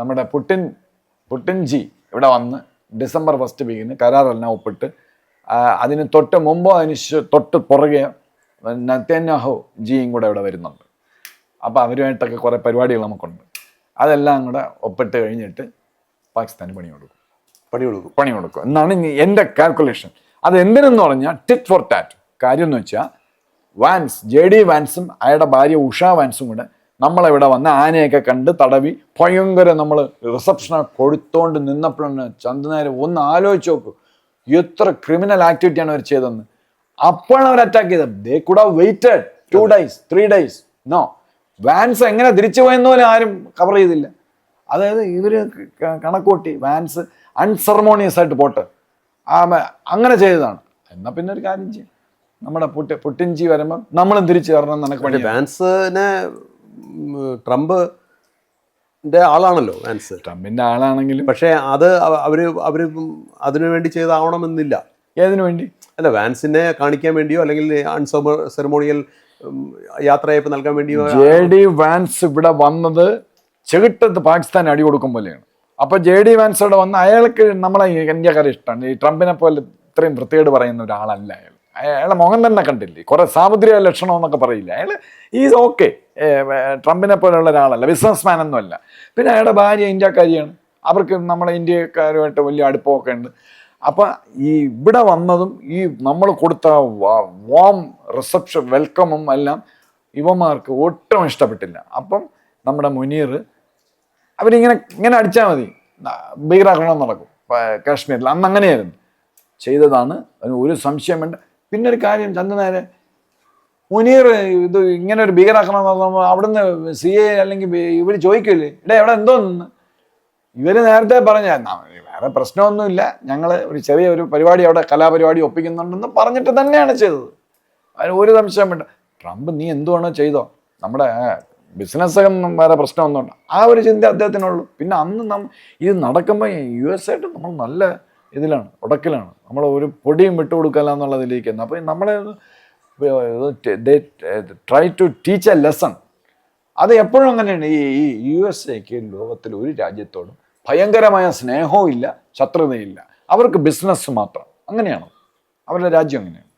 നമ്മുടെ പുട്ടിൻജി ഇവിടെ വന്ന് ഡിസംബർ 1 വീക്കിന് കരാറെല്ലാം ഒപ്പിട്ട് അതിന് തൊട്ട് മുമ്പോ അതിന് തൊട്ട് പുറകെ നെതന്യാഹു ജിയും കൂടെ ഇവിടെ വരുന്നുണ്ട്. അപ്പോൾ അവരുമായിട്ടൊക്കെ കുറേ പരിപാടികൾ നമുക്കുണ്ട്. അതെല്ലാം കൂടെ ഒപ്പിട്ട് കഴിഞ്ഞിട്ട് പാകിസ്ഥാന് പണി കൊടുക്കും എന്നാണ് എൻ്റെ കാൽക്കുലേഷൻ. അത് എന്തിനെന്ന് പറഞ്ഞാൽ ടിറ്റ് ഫോർ ടാറ്റ്. കാര്യം എന്ന് വെച്ചാൽ JD വാൻസും അയാളുടെ ഭാര്യ ഉഷ വാൻസും കൂടെ നമ്മളിവിടെ വന്ന് ആനയൊക്കെ കണ്ട് തടവി ഭയങ്കര നമ്മൾ റിസപ്ഷനൊക്കെ കൊടുത്തോണ്ട് നിന്നപ്പോഴാണ് ചന്ദ്രനാര് ഒന്ന് ആലോചിച്ച് നോക്കൂ, എത്ര ക്രിമിനൽ ആക്ടിവിറ്റിയാണ് അവർ ചെയ്തതെന്ന്. അപ്പോഴാണ് അവർ അറ്റാക്ക് ചെയ്തത്. They could have waited 2 days 3 days. No, Vance എങ്ങനെ തിരിച്ചു പോയെന്ന് പോലെ ആരും കവർ ചെയ്തില്ല. അതായത് ഇവർ കണക്കൂട്ടി വാൻസ് അൺസെറമോണിയസ് ആയിട്ട് പോട്ടെ അങ്ങനെ ചെയ്തതാണ്. എന്നാൽ പിന്നെ ഒരു കാര്യം ചെയ്യും, നമ്മുടെ പുട്ടിൻജി വരുമ്പം നമ്മളും തിരിച്ചു വരണം എന്നൊക്കെ വേണ്ടി. വാൻസിനെ ട്രംപിന്റെ ആളാണല്ലോ വാൻസ്, ട്രംപിന്റെ ആളാണെങ്കിലും പക്ഷേ അത് അവര് അതിനു വേണ്ടി ചെയ്താവണമെന്നില്ല. ഏതിനു വേണ്ടി? അല്ല, വാൻസിനെ കാണിക്കാൻ വേണ്ടിയോ അല്ലെങ്കിൽ സെറമോണിയൽ യാത്രയപ്പ് നൽകാൻ വേണ്ടിയോ. JD വാൻസ് ഇവിടെ വന്നത് ചെകിട്ടത്ത് പാകിസ്ഥാൻ അടി കൊടുക്കും പോലെയാണ്. അപ്പൊ JD വാൻസ് ഇവിടെ വന്ന് അയാൾക്ക് നമ്മളെ ഇന്ത്യക്കാരെ ഇഷ്ടമാണ്. ഈ ട്രംപിനെ പോലെ ഇത്രയും വൃത്തികേട് പറയുന്ന ഒരാളല്ല അയാൾ. അയാളെ മുഖം തന്നെ കണ്ടില്ലേ, കുറെ സാമുദ്രിക ലക്ഷണം എന്നൊക്കെ പറയില്ല. അയാൾ ഈസ് ഓക്കെ. ട്രംപിനെ പോലെയുള്ള ഒരാളല്ല, ബിസിനസ് മാൻ ഒന്നും അല്ല. പിന്നെ അയാളുടെ ഭാര്യ ഇന്ത്യക്കാരിയാണ്. അവർക്ക് നമ്മളെ ഇന്ത്യക്കാരുമായിട്ട് വലിയ അടുപ്പമൊക്കെ ഉണ്ട്. അപ്പം ഈ ഇവിടെ വന്നതും ഈ നമ്മൾ കൊടുത്ത വാം റിസപ്ഷൻ വെൽക്കമും എല്ലാം ഇവന്മാർക്ക് ഒട്ടും ഇഷ്ടപ്പെട്ടില്ല. അപ്പം നമ്മുടെ മുനീർ ഇങ്ങനെ അടിച്ചാൽ മതി, ഭീകരാക്രമണം നടക്കും കാശ്മീരിൽ. അന്ന് അങ്ങനെയായിരുന്നു ചെയ്തതാണ്, അതിന് ഒരു സംശയം വേണ്ട. പിന്നെ ഒരു കാര്യം, ചന്ദ്രനാര് മുനീർ ഇത് ഇങ്ങനെ ഒരു ഭീകരാക്രമണം നടത്തുമ്പോൾ അവിടുന്ന് CA അല്ലെങ്കിൽ ഇവർ ചോദിക്കില്ലേ, എവിടെ എന്തോ നിന്ന്. ഇവർ നേരത്തെ പറഞ്ഞ വേറെ പ്രശ്നമൊന്നുമില്ല, ഞങ്ങൾ ഒരു ചെറിയ ഒരു പരിപാടി അവിടെ കലാപരിപാടി ഒപ്പിക്കുന്നുണ്ടെന്ന് പറഞ്ഞിട്ട് തന്നെയാണ് ചെയ്തത്. അതിന് ഒരു സംശയം വേണ്ട. ട്രംപ് നീ എന്തുവാണോ ചെയ്തോ, നമ്മുടെ ബിസിനസ്സൊന്നും വേറെ പ്രശ്നമൊന്നുമുണ്ട്, ആ ഒരു ചിന്ത അദ്ദേഹത്തിനുള്ളൂ. പിന്നെ അന്ന് ഇത് നടക്കുമ്പോൾ US ആയിട്ട് നമ്മൾ നല്ല ഇതിലാണ്, ഉടക്കിലാണ്. നമ്മൾ ഒരു പൊടിയും വിട്ടുകൊടുക്കല്ല എന്നുള്ളതിലേക്കാണ്. അപ്പോൾ നമ്മളെ try to teach a lesson. അത് എപ്പോഴും അങ്ങനെയാണ്. ഈ USA ലോകത്തിൽ ഒരു രാജ്യത്തോടും ഭയങ്കരമായ സ്നേഹവും ഇല്ല, ശത്രുതയില്ല. അവർക്ക് ബിസിനസ് മാത്രം. അങ്ങനെയാണ് അവരുടെ രാജ്യം, അങ്ങനെയാണ്.